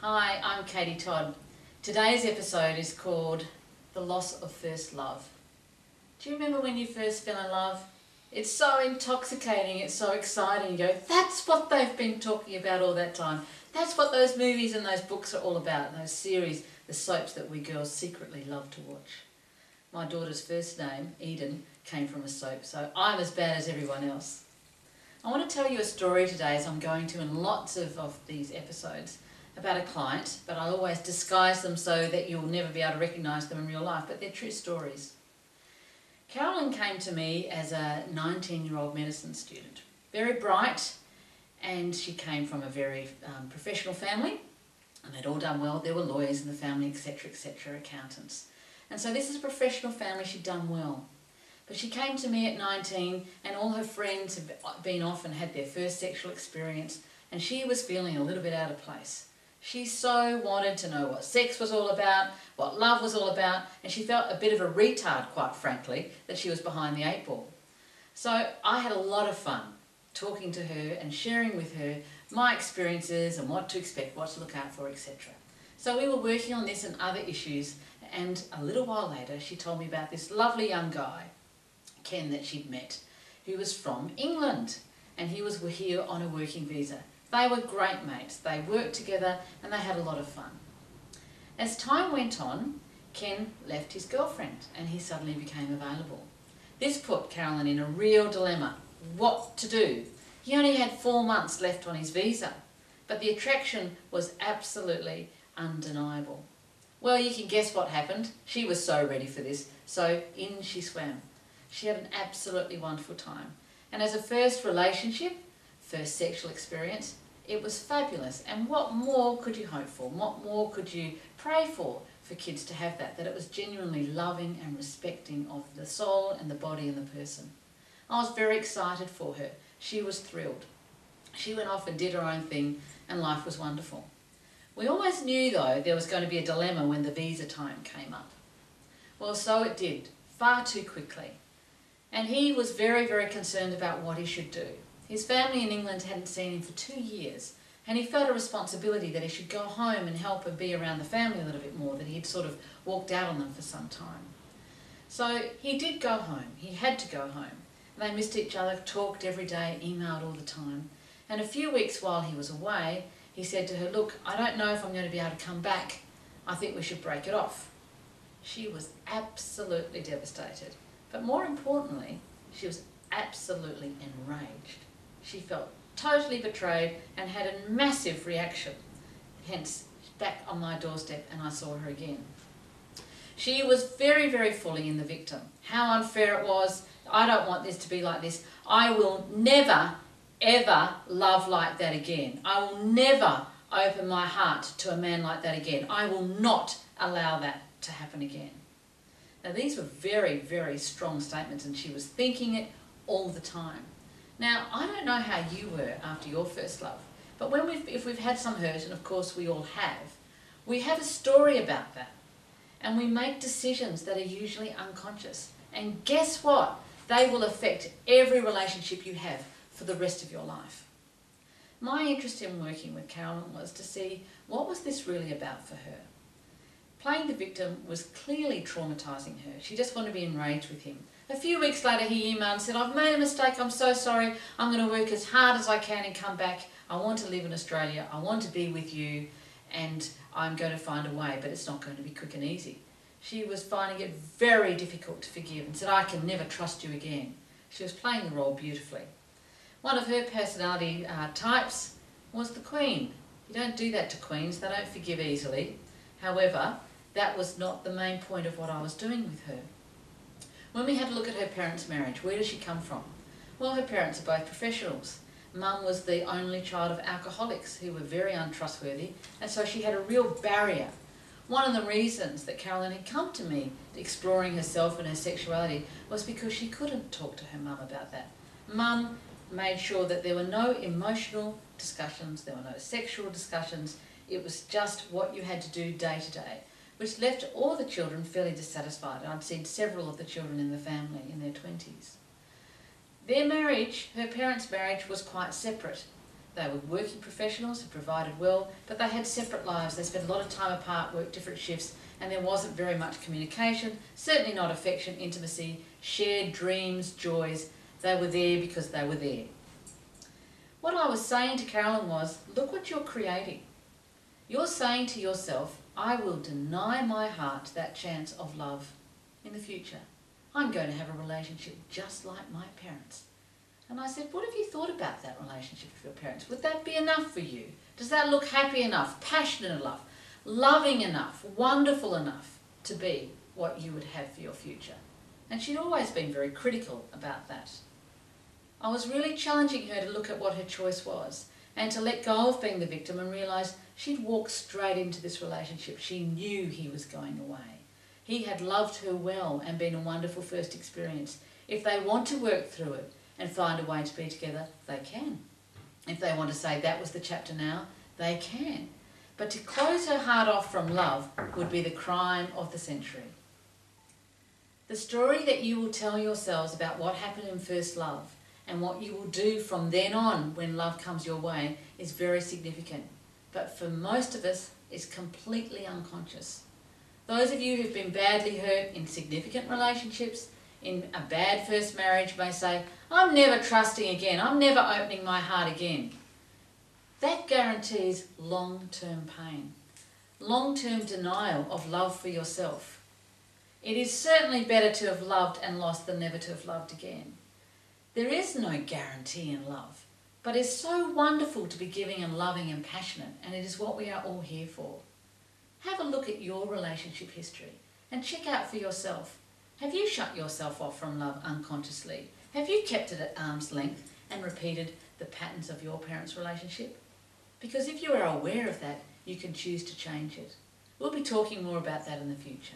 Hi, I'm Katie Todd. Today's episode is called The Loss of First Love. Do you remember when you first fell in love? It's so intoxicating, it's so exciting. You go, that's what they've been talking about all that time. That's what those movies and those books are all about, those series, the soaps that we girls secretly love to watch. My daughter's first name, Eden, came from a soap, so I'm as bad as everyone else. I want to tell you a story today, as I'm going to in lots of these episodes, about a client, but I always disguise them so that you'll never be able to recognise them in real life, but they're true stories. Carolyn came to me as a 19-year-old medicine student, very bright, and she came from a very professional family, and they'd all done well. There were lawyers in the family, etc., accountants. And so this is a professional family, she'd done well. But she came to me at 19 and all her friends had been off and had their first sexual experience, and she was feeling a little bit out of place. She so wanted to know what sex was all about, what love was all about, and she felt a bit of a retard, quite frankly, that she was behind the eight ball. So I had a lot of fun talking to her and sharing with her my experiences and what to expect, what to look out for, etc. So we were working on this and other issues, and a little while later she told me about this lovely young guy, Ken, that she'd met, who was from England, and he was here on a working visa. They were great mates, they worked together and they had a lot of fun. As time went on, Ken left his girlfriend and he suddenly became available. This put Carolyn in a real dilemma. What to do? He only had 4 months left on his visa, but the attraction was absolutely undeniable. Well, you can guess what happened. She was so ready for this, so in she swam. She had an absolutely wonderful time. And as a first relationship, first sexual experience, it was fabulous. And what more could you hope for? What more could you pray for kids to have that it was genuinely loving and respecting of the soul and the body and the person. I was very excited for her. She was thrilled. She went off and did her own thing and life was wonderful. We always knew though there was going to be a dilemma when the visa time came up. Well, so it did, far too quickly. And he was very, very concerned about what he should do. His family in England hadn't seen him for 2 years, and he felt a responsibility that he should go home and help and be around the family a little bit more, that he'd sort of walked out on them for some time. So he did go home. He had to go home. They missed each other, talked every day, emailed all the time. And a few weeks while he was away, he said to her, look, I don't know if I'm going to be able to come back. I think we should break it off. She was absolutely devastated. But more importantly, she was absolutely enraged. She felt totally betrayed and had a massive reaction. Hence, back on my doorstep and I saw her again. She was very, very fully in the victim. How unfair it was. I don't want this to be like this. I will never, ever love like that again. I will never open my heart to a man like that again. I will not allow that to happen again. Now these were very, very strong statements and she was thinking it all the time. Now I don't know how you were after your first love, but if we've had some hurt, and of course we all have, we have a story about that. And we make decisions that are usually unconscious. And guess what? They will affect every relationship you have for the rest of your life. My interest in working with Carolyn was to see what was this really about for her. Playing the victim was clearly traumatising her. She just wanted to be enraged with him. A few weeks later he emailed and said, I've made a mistake, I'm so sorry, I'm going to work as hard as I can and come back. I want to live in Australia, I want to be with you, and I'm going to find a way, but it's not going to be quick and easy. She was finding it very difficult to forgive and said, I can never trust you again. She was playing the role beautifully. One of her personality types was the Queen. You don't do that to queens, they don't forgive easily. However, that was not the main point of what I was doing with her. When we had a look at her parents' marriage, where does she come from? Well, her parents are both professionals. Mum was the only child of alcoholics who were very untrustworthy, and so she had a real barrier. One of the reasons that Carolyn had come to me exploring herself and her sexuality was because she couldn't talk to her mum about that. Mum made sure that there were no emotional discussions, there were no sexual discussions, it was just what you had to do day to day, which left all the children fairly dissatisfied. I'd seen several of the children in the family in their 20s. Their marriage, her parents' marriage, was quite separate. They were working professionals who provided well, but they had separate lives. They spent a lot of time apart, worked different shifts, and there wasn't very much communication, certainly not affection, intimacy, shared dreams, joys. They were there because they were there. What I was saying to Carolyn was, look what you're creating. You're saying to yourself, I will deny my heart that chance of love in the future. I'm going to have a relationship just like my parents. And I said, what have you thought about that relationship with your parents? Would that be enough for you? Does that look happy enough, passionate enough, loving enough, wonderful enough to be what you would have for your future? And she'd always been very critical about that. I was really challenging her to look at what her choice was and to let go of being the victim and realise she'd walked straight into this relationship. She knew he was going away. He had loved her well and been a wonderful first experience. If they want to work through it and find a way to be together, they can. If they want to say that was the chapter now, they can. But to close her heart off from love would be the crime of the century. The story that you will tell yourselves about what happened in first love and what you will do from then on when love comes your way is very significant. But for most of us, it's completely unconscious. Those of you who've been badly hurt in significant relationships, in a bad first marriage, may say, I'm never trusting again, I'm never opening my heart again. That guarantees long-term pain, long-term denial of love for yourself. It is certainly better to have loved and lost than never to have loved again. There is no guarantee in love, but it's so wonderful to be giving and loving and passionate, and it is what we are all here for. Have a look at your relationship history and check out for yourself. Have you shut yourself off from love unconsciously? Have you kept it at arm's length and repeated the patterns of your parents' relationship? Because if you are aware of that, you can choose to change it. We'll be talking more about that in the future.